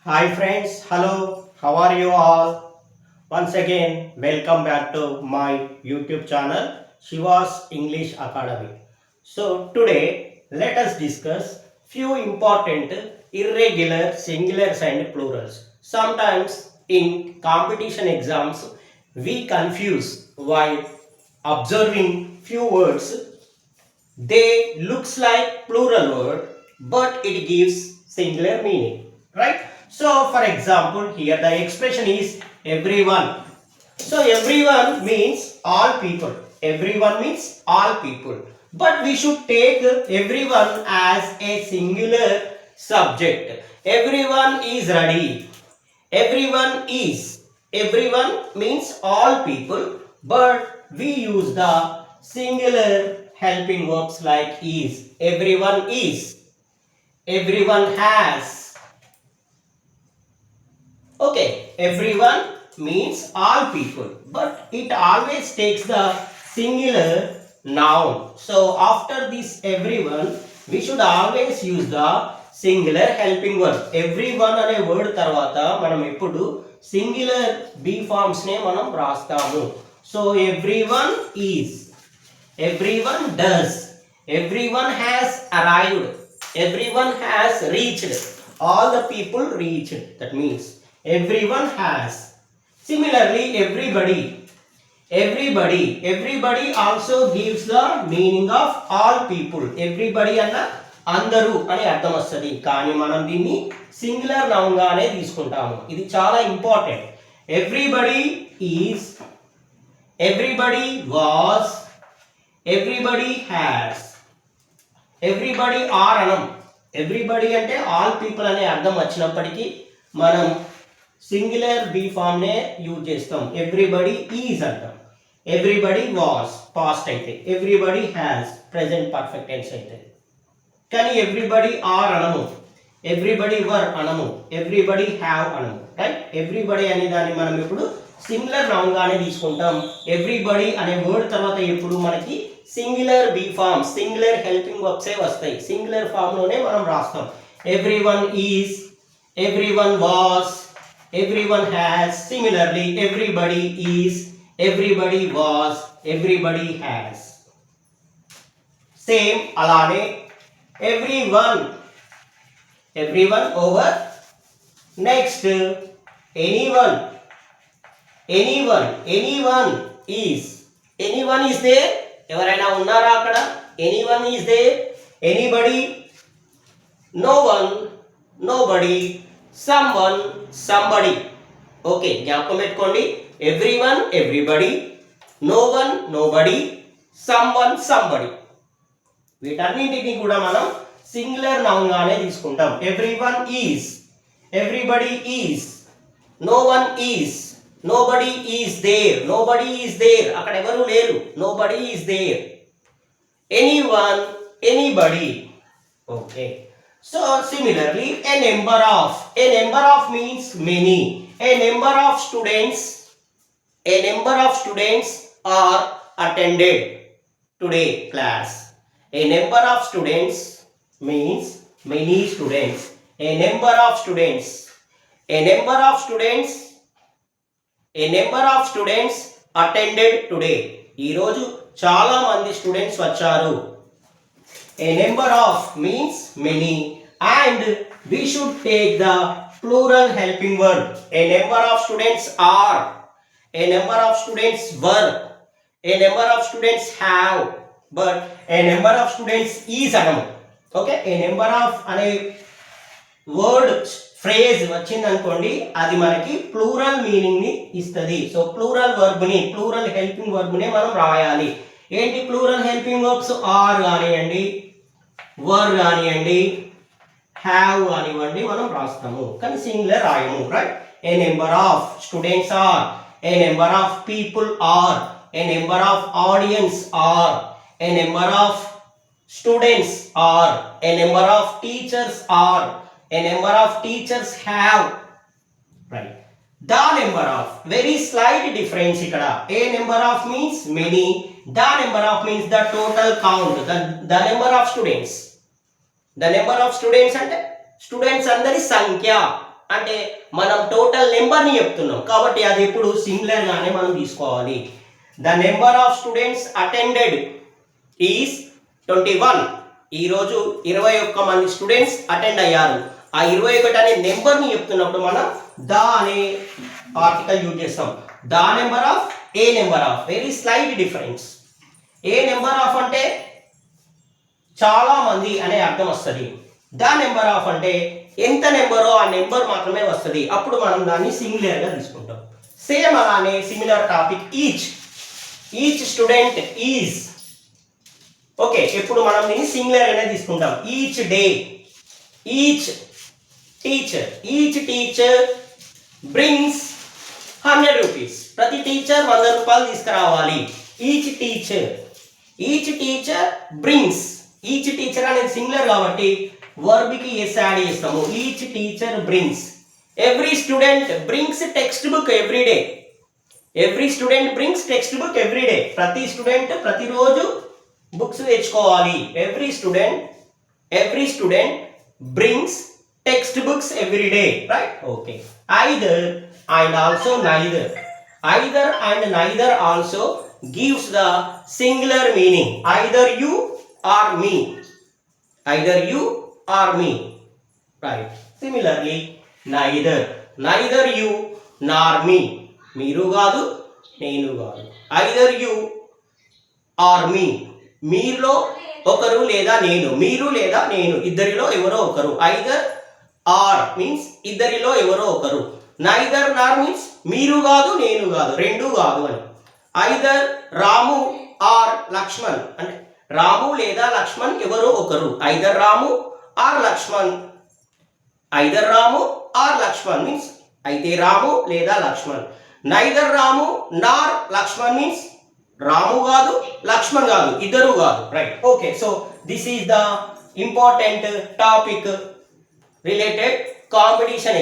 Hi friends, hello, how are you all? Once again, welcome back to my YouTube channel, Shiva's English Academy. So today, let us discuss few important irregular singulars and plurals. Sometimes in competition exams, we confuse while observing few words. They looks like plural word, but it gives singular meaning, right? So for example, here the expression is everyone. So everyone means all people. Everyone means all people. But we should take everyone as a singular subject. Everyone is ready. Everyone is. Everyone means all people, but we use the singular helping verbs like is. Everyone is. Everyone has. Okay, everyone means all people, but it always takes the singular noun. So after this everyone, we should always use the singular helping verb. Everyone అనే word తర్వాత మనం ఎప్పుడు singular B forms నే మనం రాస్తాము. So everyone is, everyone does, everyone has arrived, everyone has reached, all the people reached. That means everyone has. Similarly, everybody also gives the meaning of all people. Everybody అన్న అందరూ అని అర్థం వస్తుంది, కానీ మనం దీన్ని సింగులర్ నౌన్ గానే తీసుకుంటాము. ఇది చాలా important. Everybody is, everybody was, everybody has, everybody are అనం. ఎవ్రీబడి అంటే ఆల్ పీపుల్ అనే అర్థం వచ్చినప్పటికీ మనం సింగులర్ బి ఫామ్ నే యూజ్ చేస్తాం. ఎవ్రీబడి ఈజ్ అంటాం, ఎవ్రీబడి వాస్ పాస్ట్ అయితే, everybody has present perfect tense అయితే. కానీ ఎవ్రీబడి ఆర్ అనము, ఎవ్రీబడి వర్ అనము, ఎవ్రీబడి హ్యావ్ అనము, రైట్? ఎవ్రీబడి అనే దాన్ని మనం ఇప్పుడు సింగులర్ నౌన్ గానే తీసుకుంటాం. ఎవ్రీబడి అనే వర్డ్ తర్వాత ఎప్పుడు మనకి singular be form, singular helping verbs వస్తాయి. సింగులర్ ఫామ్ లోనే మనం రాస్తాం. Everyone is, everyone was, everyone has. Similarly, everybody is, everybody was, everybody has. Same alane everyone, everyone over. Next, anyone, anyone, anyone is, anyone is there. ఎవరైనా ఉన్నారా అక్కడ? anyone is there. anybody, no one, nobody, someone, somebody. Okay, జ్ఞాపకం పెట్టుకోండి. Everyone, everybody, no one, nobody, someone, somebody. వీటన్నింటినీ కూడా మనం singular noun గానే తీసుకుంటాం. Everyone is, everybody is, no one is, nobody is there, nobody is there, అక్కడ ఎవరు లేరు, nobody is there. Anyone, anybody. Okay. So similarly, a number of means many. A number of students are attended today class. A number of students means many students. A number of students, a number of students, a number of students attended today. ఈ రోజు చాలా మంది students వచ్చారు. A number of means many, and we should take the plural helping verb. A number of students are, a number of students were, a number of students have, but a number of students is అనము. Okay, a number of అనే word phrase వచ్చింది అనుకోండి, అది మనకి plural meaning ని ఇస్తుంది. So plural verb ని, plural helping verb ని మనం రాయాలి. ఏంటి ప్లూరల్ హెల్పింగ్ వర్బ్స్? ఆర్ కానివ్వండి, వర్ కానివ్వండి, హ్యావ్ కానివ్వండి మనం రాస్తాము, కానీ సింగులర్ రాయము, right? A number of students are, a number of people are, a number of audience are, a number of students are, a number of teachers are, a number of teachers have, right? The number of, very slight difference ఇక్కడ. A number of means many, the number of means the total count, the number of students. The number of students అంటే students అందరి సంఖ్య. అంటే మనం total నెంబర్ని చెప్తున్నాం కాబట్టి అది ఎప్పుడు సింగులర్గానే మనం తీసుకోవాలి. The number of students attended is 21. ఈరోజు 21 మంది స్టూడెంట్స్ అటెండ్ అయ్యారు. ఆ 21 అనే నెంబర్ని చెప్తున్నప్పుడు మనం ద అనే ఆర్టికల్ యూజ్ చేస్తాం. The number of A number of, very slight difference. A number of అంటే చాలా మంది అనే అర్థం వస్తుంది. ద నెంబర్ ఆఫ్ అంటే ఎంత నెంబరో ఆ నెంబర్ మాత్రమే వస్తుంది. అప్పుడు మనం దాన్ని సింగులర్గా తీసుకుంటాం. సేమ్ అలానే similar topic each student is. Okay, ఇప్పుడు మనం దీన్ని సింగులర్గానే తీసుకుంటాం. Each day, each teacher brings 100 rupees. ప్రతి టీచర్ 100 రూపాయలు తీసుకురావాలి. Each teacher brings. Each teacher అనేది సింగులర్ కాబట్టి వర్బ్కి ఎస్ యాడ్ చేస్తాము. Each teacher brings. Every student brings text book every day. Every student brings text book every day. ప్రతి student ప్రతిరోజు books తెచ్చుకోవాలి. Every student brings text books every day, right? Okay. Either and also neither. Either and neither also gives the singular meaning. Either you or me. Right. Similarly neither you nor me. మీరు కాదు, నేను కాదు. Either you or me. మీలో ఒకరు లేదా నేను. మీరు లేదా నేను, ఇద్దరిలో ఎవరో ఒకరు. ఐదర్ ఆర్ మీన్స్ ఇద్దరిలో ఎవరో ఒకరు. నైదర్ నార్ మీన్స్ మీరు కాదు, నేను కాదు, రెండు కాదు అని. ఐదర్ రాము ఆర్ లక్ష్మణ్ అంటే రాము లేదా లక్ష్మణ్ ఎవరో ఒకరు. Either Ramu or Lakshman means అయితే రాము లేదా లక్ష్మణ్. నైదర్ రాము నార్ లక్ష్మణ్ మీన్స్ రాము కాదు, లక్ష్మణ్ కాదు, ఇద్దరు కాదు, right? Okay, so this is the important topic related competition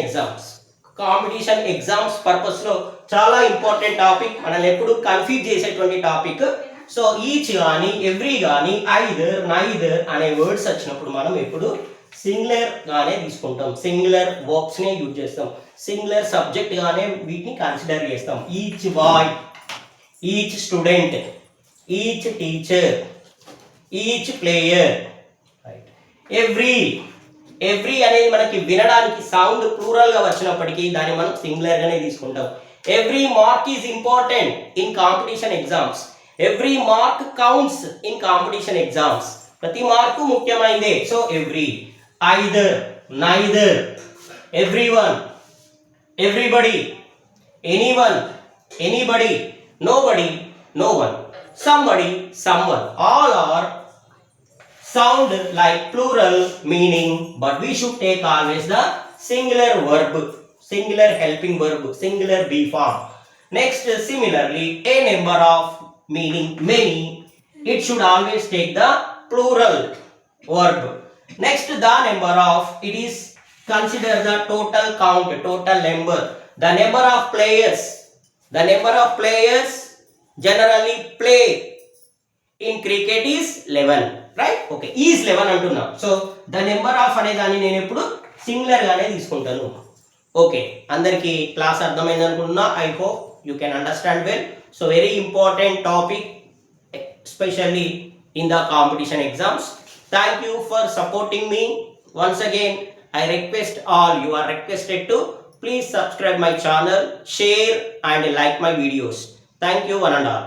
exams purpose లో చాలా ఇంపార్టెంట్ టాపిక్. మనల్ని ఎప్పుడు కన్ఫ్యూజ్ చేసేటువంటి టాపిక్. సో ఈచ్ కానీ ఎవ్రీ కానీ ఐదర్ నైదర్ అనే వర్డ్స్ వచ్చినప్పుడు మనం ఎప్పుడు సింగులర్ గానే తీసుకుంటాం. సింగులర్ వర్బ్స్ నే యూజ్ చేస్తాం. సింగులర్ సబ్జెక్ట్ గానే వీటిని కన్సిడర్ చేస్తాం. Each boy, each student, each teacher, each player, right? Every అనేది మనకి వినడానికి సౌండ్ ప్లూరల్ గా వచ్చినప్పటికీ దాన్ని మనం సింగులర్ గానే తీసుకుంటాం. Every mark is important in competition exams. Every mark counts in competition exams. ప్రతి మార్కు ముఖ్యమైనదే. So every, either, neither, everyone, everybody, anyone, anybody, nobody, no one, somebody, someone, all are sound like plural meaning, but we should take always the singular verb, singular helping verb, singular be form. Next, similarly, a number of meaning many, it should always take the plural verb. Next, the number of, it is consider the total count, total number. The number of players generally play in cricket is 11, right? Okay, is 11 అంటున్నా. So the number of అనే దాన్ని నేను ఎప్పుడు singular గానే తీసుకుంటాను. Okay, అందరికీ class అర్థమైంది అనుకుంటున్నా. I hope you can understand well. So very important topic, especially in the competition exams. Thank you for supporting me. Once again I request all, you are requested to please subscribe my channel, share and like my videos. Thank you one and all.